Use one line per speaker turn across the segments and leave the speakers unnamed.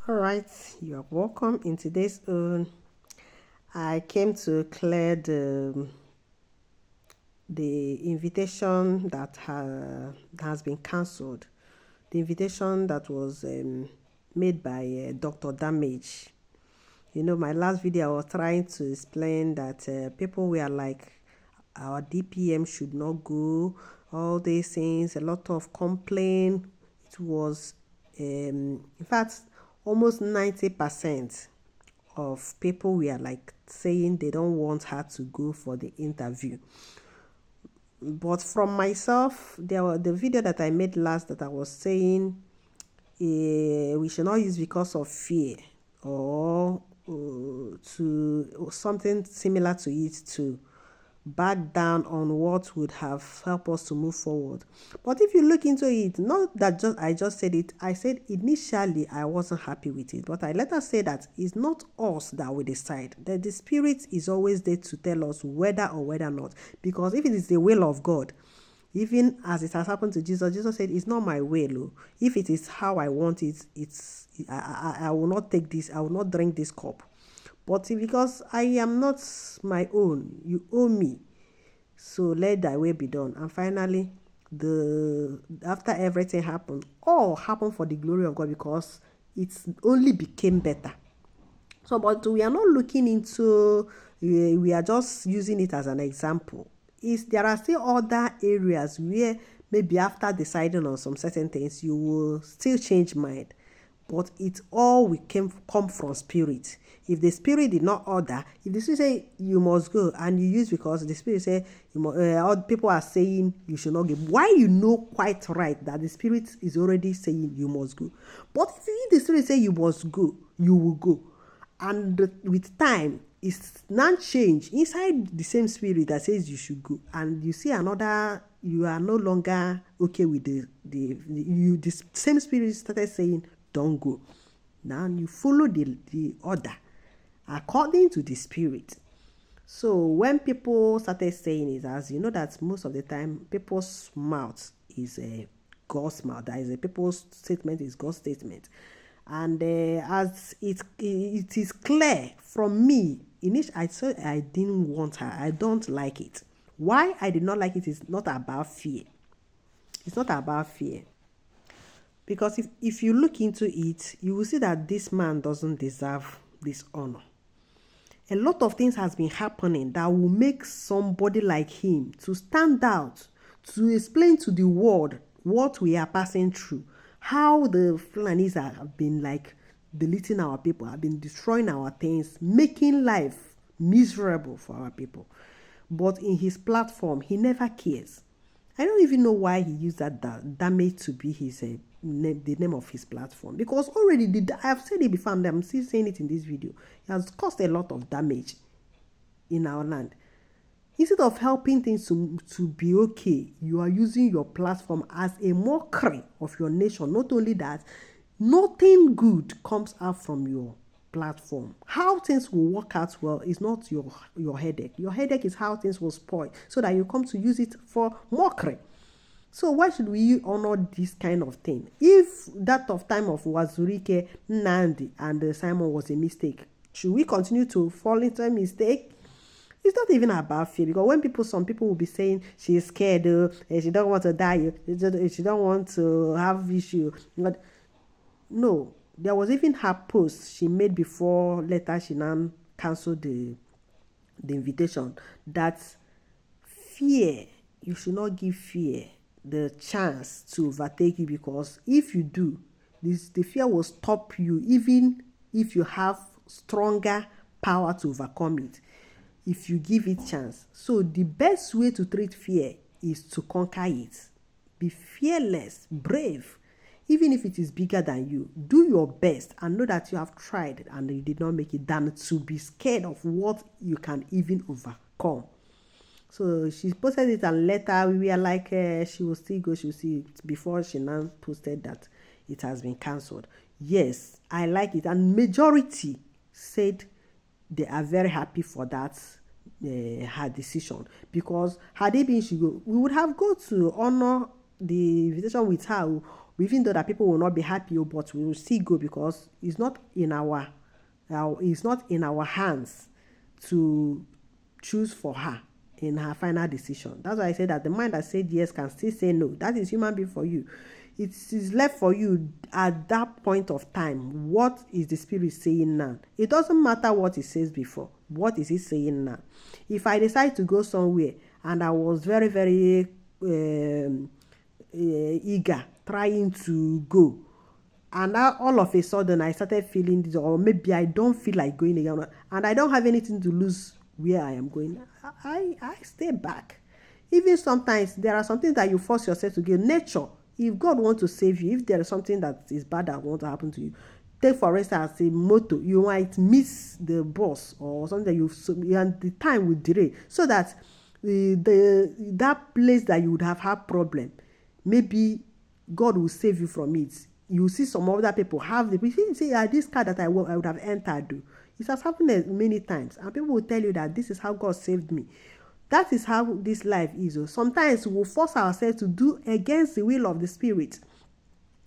All right, you are welcome. In today's I came to clear the invitation that has been cancelled. The invitation that was made by Dr. Damage. You know, my last video I was trying to explain that people were like, our DPM should not go, all these things, a lot of complaint. It was, in fact, almost 90% of people were like saying they don't want her to go for the interview. But from myself, the video that I made last that I was saying we should not use because of fear or to something similar to it to back down on what would have helped us to move forward. But if you look into it, not that I just said it, I said initially I wasn't happy with it, but I later say that it's not us that will decide. That the Spirit is always there to tell us whether or whether not. Because if it is the will of God, even as it has happened to Jesus said, it's not my will. If it is how I want it, I will not take this, I will not drink this cup. But because I am not my own, you owe me. So let thy way be done. And finally, after everything happened, all happened for the glory of God because it only became better. So, but we are not looking into, we are just using it as an example. There are still other areas where maybe after deciding on some certain things, you will still change mind. But it all will come from spirit. If the spirit did not order, if the spirit say you must go and you use because the spirit say all people are saying you should not go, why you know quite right that the spirit is already saying you must go? But if the spirit say you must go, you will go. And with time, it's not change inside the same spirit that says you should go, and you see another, you are no longer okay with the same spirit started saying don't go. Now you follow the order according to the spirit. So when people started saying it, as you know that most of the time people's mouth is a God's mouth. That is a people's statement is God's statement. And as it is clear from me, I said I didn't want her. I don't like it. Why I did not like it is not about fear. It's not about fear. Because if you look into it, you will see that this man doesn't deserve this honor. A lot of things has been happening that will make somebody like him to stand out, to explain to the world what we are passing through, how the Fulanis have been like deleting our people, have been destroying our things, making life miserable for our people. But in his platform, he never cares. I don't even know why he used that damage to be his the name of his platform, because already I have said it before and I'm still saying it in this video. It has caused a lot of damage in our land. Instead of helping things to be okay, you are using your platform as a mockery of your nation. Not only that, nothing good comes out from your platform. How things will work out well is not your headache. Your headache is how things will spoil, so that you come to use it for mockery. So why should we honor this kind of thing? If that of time of Wazurike, Nandi, and Simon was a mistake, should we continue to fall into a mistake? It's not even about fear, because when some people will be saying she is scared, she don't want to die, she don't want to have issue. But no, there was even her post she made before later she now cancelled the invitation, that fear, you should not give fear the chance to overtake you, because if you do, the fear will stop you even if you have stronger power to overcome it, if you give it chance. So the best way to treat fear is to conquer it. Be fearless, brave, even if it is bigger than you. Do your best and know that you have tried and you did not make it, than to be scared of what you can even overcome. So she posted it, and later we were like, she will still go, she will see it, before she now posted that it has been cancelled. Yes, I like it, and majority said they are very happy for that, her decision, because had it been she go, we would have go to honor the invitation with her, even though that people will not be happy, but we will still go because it's not in our hands to choose for her in her final decision. That's why I said that the mind that said yes can still say no. That is human being for you. It is left for you at that point of time. What is the spirit saying now? It doesn't matter what it says before. What is it saying now? If I decide to go somewhere and I was very, very eager, trying to go, and now all of a sudden I started feeling this, or maybe I don't feel like going again, and I don't have anything to lose where I am going, I stay back. Even sometimes there are some things that you force yourself to get. Nature, if God wants to save you, if there is something that is bad that wants to happen to you, take for instance a motor, you might miss the bus or something that and the time will delay, so that that place that you would have had problem, maybe God will save you from it. You see some other people have this car that I would have entered. It has happened many times, and people will tell you that this is how God saved me. That is how this life is. Sometimes we will force ourselves to do against the will of the Spirit.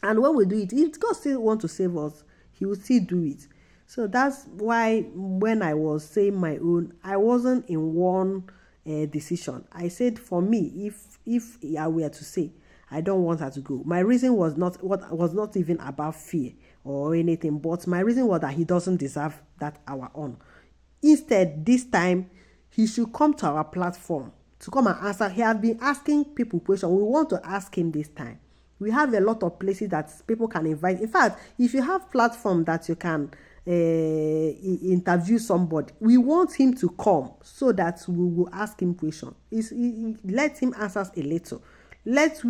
And when we do it, if God still wants to save us, He will still do it. So that's why when I was saying my own, I wasn't in one decision. I said for me, if I were to say, I don't want her to go, my reason was not even about fear or anything, but my reason was that he doesn't deserve that our own. Instead, this time, he should come to our platform to come and answer. He has been asking people questions. We want to ask him this time. We have a lot of places that people can invite. In fact, if you have platform that you can interview somebody, we want him to come so that we will ask him questions. Let him answer a little. Let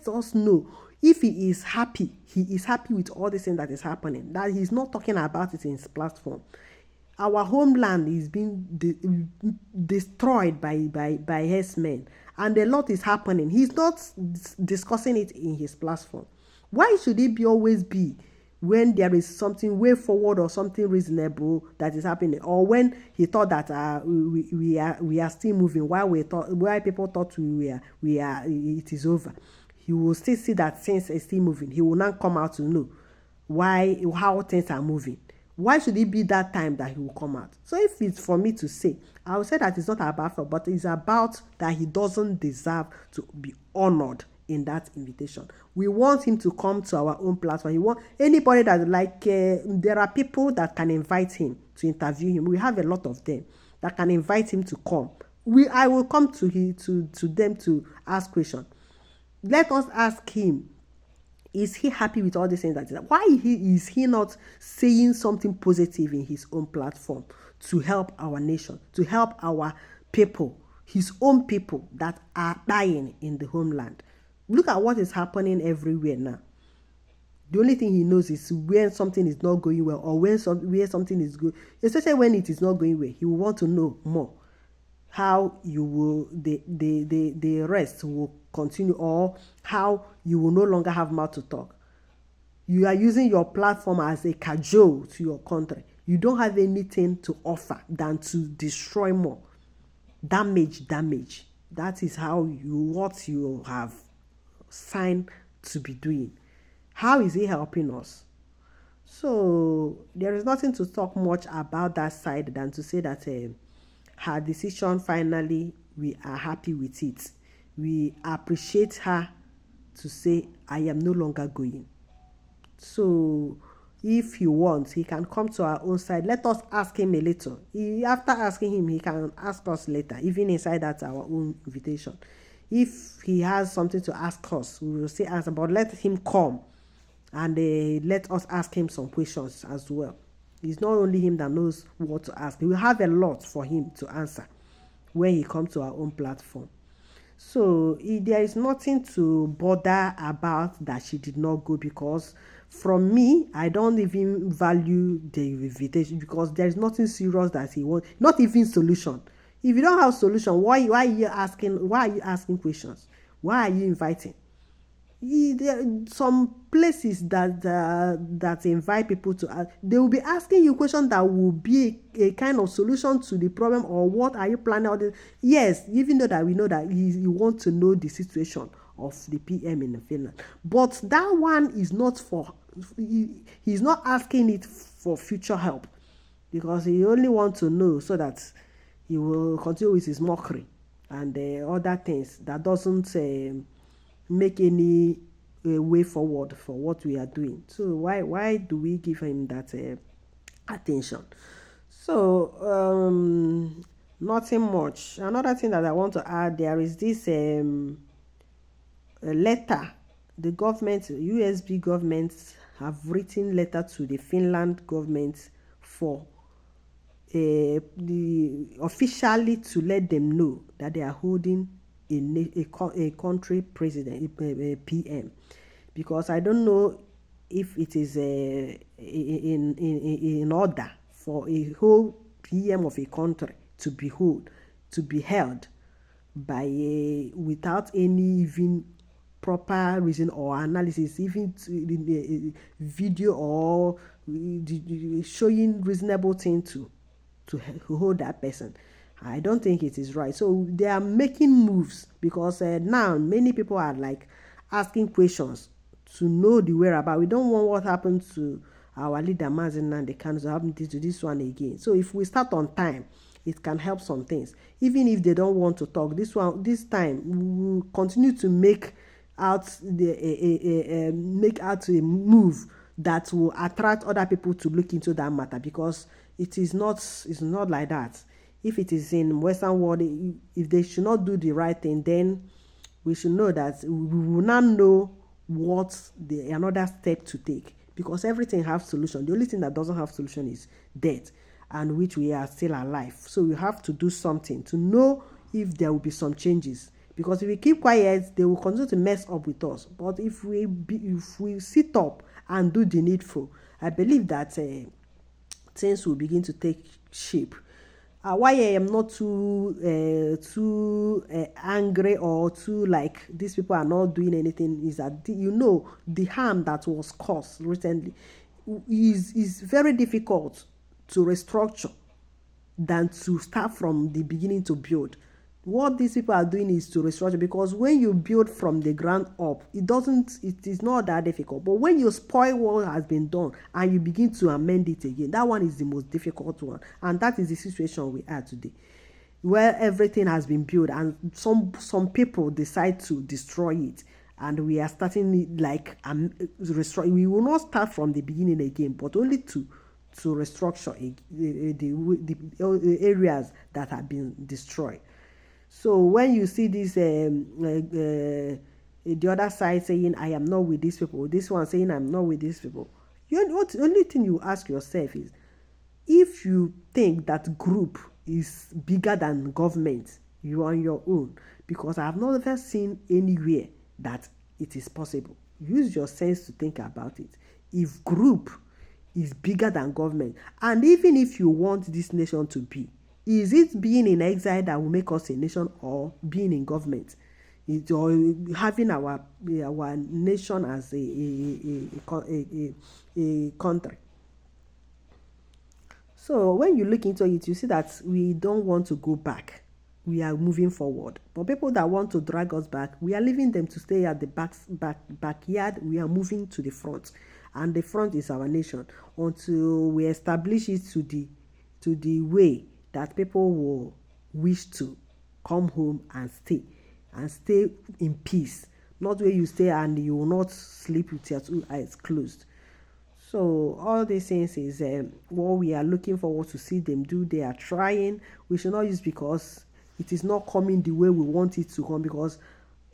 us know if he is happy. He is happy with all the things that is happening, that he's not talking about it in his platform. Our homeland is being destroyed by herdsmen, and a lot is happening. He's not discussing it in his platform. Why should it always be when there is something way forward or something reasonable that is happening, or when he thought that we are still moving, while people thought it is over? He will still see that things are still moving. He will not come out to know how things are moving. Why should it be that time that he will come out? So if it's for me to say, I will say that it's not about her, but it's about that he doesn't deserve to be honored in that invitation. We want him to come to our own platform. We want anybody that there are people that can invite him to interview him. We have a lot of them that can invite him to come. I will come to them to ask questions. Let us ask him, is he happy with all these things that is? Why is he not saying something positive in his own platform to help our nation, to help our people, his own people that are dying in the homeland? Look at what is happening everywhere now. The only thing he knows is when something is not going well, or where something is good, especially when it is not going well. He will want to know more how the rest will continue, or how you will no longer have mouth to talk. You are using your platform as a cajole to your country. You don't have anything to offer than to destroy more. Damage. That is what you have signed to be doing. How is he helping us? So there is nothing to talk much about that side than to say that her decision, finally, we are happy with it. We appreciate her to say, I am no longer going. So if he wants, he can come to our own side. Let us ask him a little. After asking him, he can ask us later, even inside that our own invitation. If he has something to ask us, we will say answer, but let him come and let us ask him some questions as well. It's not only him that knows what to ask. We will have a lot for him to answer when he comes to our own platform. So there is nothing to bother about that she did not go, because from me, I don't even value the invitation, because there is nothing serious that he wants, not even solution. If you don't have solution, why are you asking questions? Why are you inviting? There are some places that invite people to ask, they will be asking you questions that will be a kind of solution to the problem, or what are you planning? Yes, even though that we know that you want to know the situation of the PM in Finland. But that one is not for, he's not asking it for future help, because he only wants to know so that he will continue with his mockery and other things that doesn't make any way forward for what we are doing. So why do we give him that attention? So nothing much. Another thing that I want to add, there is this letter the government, USB government, have written letter to the Finland government for officially to let them know that they are holding a country president, a PM, because I don't know if it is in order for a whole PM of a country to be held by without any even proper reason or analysis, even video or showing reasonable thing to hold that person. I don't think it is right. So they are making moves, because now many people are like asking questions to know the whereabouts. We don't want what happened to our leader Mazin and the can happen to this one again. So if we start on time, it can help some things. Even if they don't want to talk, this time we will continue to make out a move that will attract other people to look into that matter, because it's not like that. If it is in Western world, if they should not do the right thing, then we should know that we will not know what another step to take, because everything has solution. The only thing that doesn't have solution is death, and which we are still alive. So we have to do something to know if there will be some changes, because if we keep quiet, they will continue to mess up with us. But if we sit up and do the needful, I believe that things will begin to take shape. Why I am not too angry or too like these people are not doing anything is that the harm that was caused recently is very difficult to restructure than to start from the beginning to build. What these people are doing is to restructure, because when you build from the ground up, it is not that difficult. But when you spoil what has been done and you begin to amend it again, that one is the most difficult one. And that is the situation we are today, where everything has been built and some people decide to destroy it. And we are starting like restructure. We will not start from the beginning again, but only to restructure the areas that have been destroyed. So when you see this, the other side saying, I am not with these people, this one saying, I'm not with these people, the only thing you ask yourself is, if you think that group is bigger than government, you are on your own, because I have never seen anywhere that it is possible. Use your sense to think about it. If group is bigger than government, and even if you want this nation to be, is it being in exile that will make us a nation, or being in government, or having our nation as a country? So when you look into it, you see that we don't want to go back. We are moving forward. But people that want to drag us back, we are leaving them to stay at the backyard. We are moving to the front, and the front is our nation, until we establish it to the way that people will wish to come home and stay in peace. Not where you stay and you will not sleep with your two eyes closed. So all these things is what we are looking forward to see them do. They are trying. We should not use because it is not coming the way we want it to come, because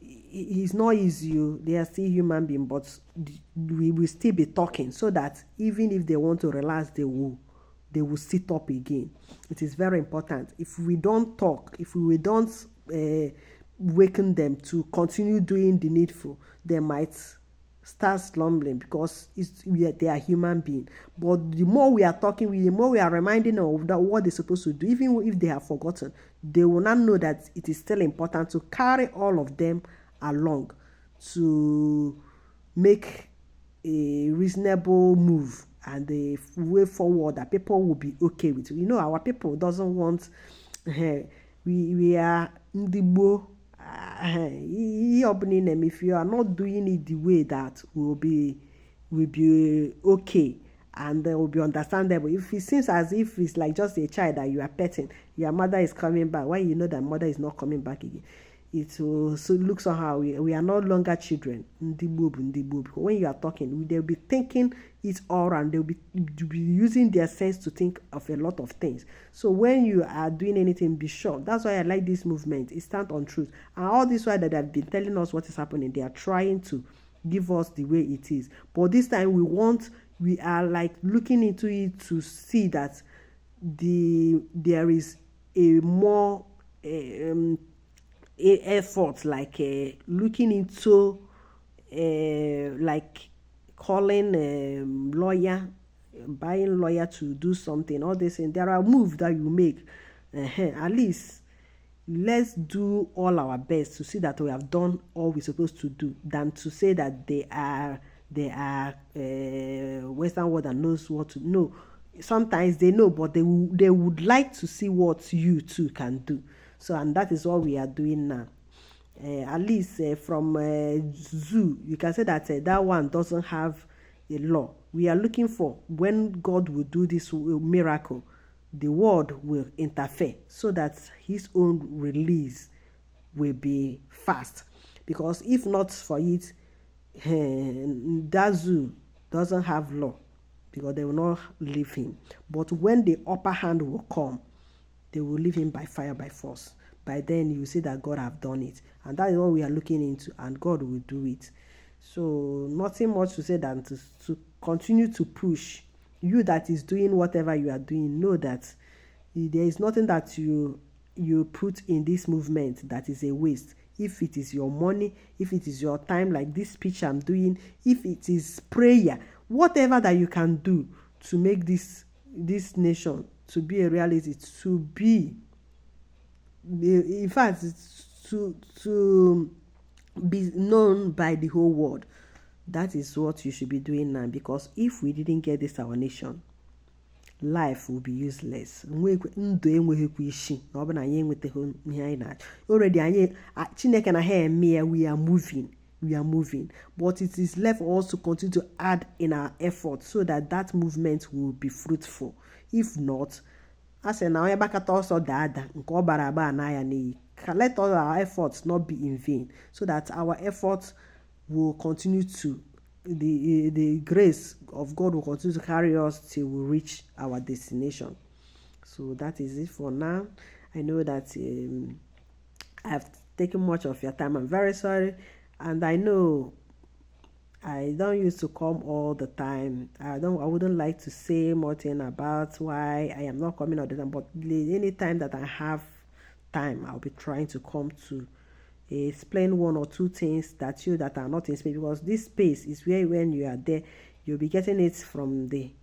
it's not easy. They are still human beings, but we will still be talking, so that even if they want to relax, they will sit up again. It is very important. If we don't talk, if we don't waken them to continue doing the needful, they might start slumbering, because they are human beings. But the more we are talking, the more we are reminding them of what they're supposed to do, even if they have forgotten, they will not know that it is still important to carry all of them along to make a reasonable move and the way forward that people will be okay with. Our people doesn't want we are Ndigbo, if you are not doing it the way that will be okay, and then will be understandable. If it seems as if it's like just a child that you are petting, your mother is coming back, why you know that mother is not coming back again, it will so look somehow. We are no longer children. When you are talking, they'll be thinking it all around. They'll be using their sense to think of a lot of things. So when you are doing anything, be sure. That's why I like this movement. It stands on truth. And all this while that they've been telling us what is happening, they are trying to give us the way it is. But this time we are like looking into it to see that there is a more effort, like looking into like calling lawyer, buying lawyer to do something, all this, and there are moves that you make. At least let's do all our best to see that we have done all we're supposed to do, than to say that they are Western world and knows what to know. Sometimes they know, but they would like to see what you too can do. So, and that is what we are doing now. At least from zoo, you can say that that one doesn't have a law. We are looking for when God will do this miracle, the world will interfere so that his own release will be fast. Because if not for it, that zoo doesn't have law, because they will not leave him. But when the upper hand will come, they will leave him by fire, by force. By then you see that God have done it, and that is what we are looking into, and God will do it. So nothing much to say than to continue to push. You that is doing whatever you are doing, know that there is nothing that you put in this movement that is a waste. If it is your money, if it is your time, like this speech I'm doing, if it is prayer, whatever that you can do to make this nation to be a reality, to be, in fact, to be known by the whole world, that is what you should be doing now. Because if we didn't get this our nation, life will be useless. Already Chineke na we are moving, but it is left for us to continue to add in our effort so that movement will be fruitful. If not, I say now let all our efforts not be in vain, so that our efforts will continue to, the grace of God will continue to carry us till we reach our destination. So that is it for now. I know that I've taken much of your time. I'm very sorry, and I know I don't used to come all the time. I wouldn't like to say more thing about why I am not coming all the time, but any time that I have time, I'll be trying to come to explain one or two things that are not in space, because this space is where when you are there, you'll be getting it from the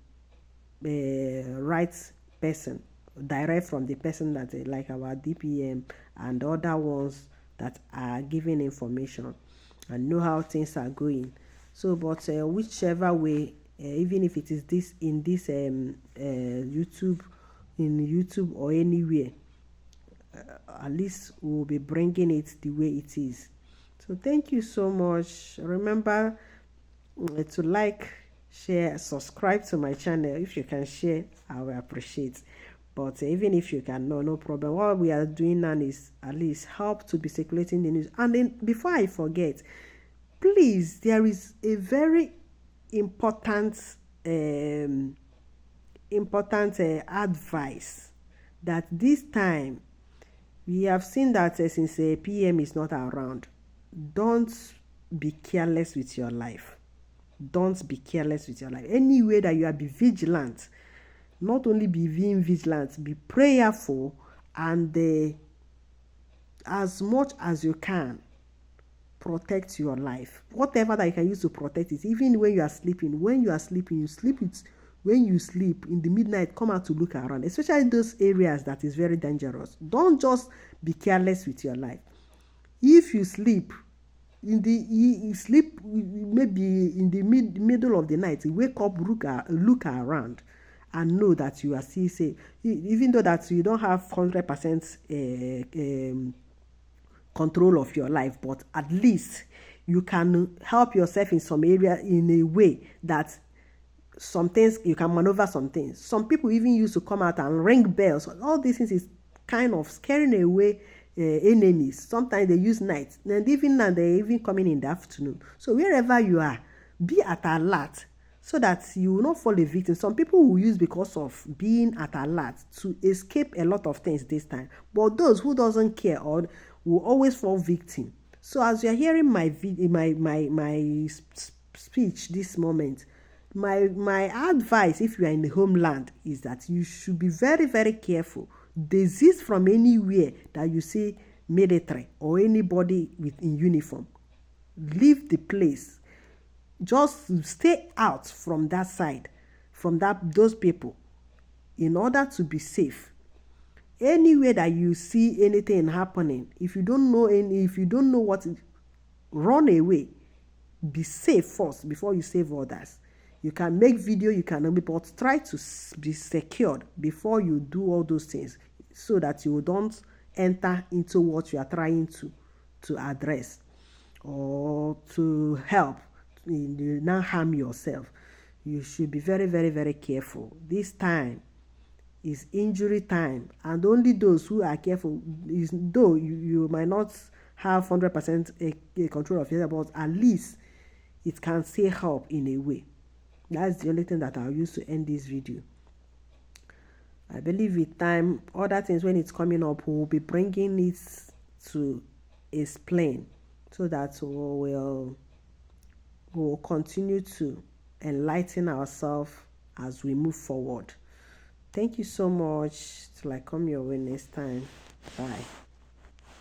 right person, direct from the person that like our DPM and other ones that are giving information and know how things are going. So, but whichever way, even if it is this in this YouTube or anywhere, at least we'll be bringing it the way it is. So thank you so much. Remember to like, share, subscribe to my channel. If you can share, I will appreciate. But even if you can, no problem. What we are doing now is at least help to be circulating the news. And then before I forget, please, there is a very important advice that this time we have seen that since PM is not around, don't be careless with your life. Don't be careless with your life. Any way that you are, be vigilant. Not only be being vigilant, be prayerful, and as much as you can, protect your life. Whatever that you can use to protect it, even when you are sleeping. When you are sleeping, you sleep it. When you sleep in the midnight, come out to look around, especially in those areas that is very dangerous. Don't just be careless with your life. If you sleep you sleep maybe in the middle of the night, you wake up, look around, and know that you are still safe, even though that you don't have 100% control of your life, but at least you can help yourself in some area in a way that some things you can maneuver some things. Some people even used to come out and ring bells. All these things is kind of scaring away enemies. Sometimes they use night, and even now they're even coming in the afternoon. So wherever you are, be at alert so that you will not fall a victim. Some people will use because of being at alert to escape a lot of things this time, but those who doesn't care or will always fall victim. So as you are hearing my speech this moment, my advice, if you are in the homeland, is that you should be very, very careful. Desist from anywhere that you see military or anybody in uniform. Leave the place. Just stay out from that side, from those people, in order to be safe. Anywhere that you see anything happening, if you don't know what, run away. Be safe first before you save others. You can make video, you can, but try to be secured before you do all those things, so that you don't enter into what you are trying to address or to help. You now harm yourself. You should be very, very, very careful. This time is injury time, and only those who are careful, is though you might not have 100% a control of yourself, but at least it can still help in a way. That's the only thing that I'll use to end this video. I believe with time, other things when it's coming up, we'll be bringing it to explain, so that we'll continue to enlighten ourselves as we move forward. Thank you so much. Till I come your way next time. Bye.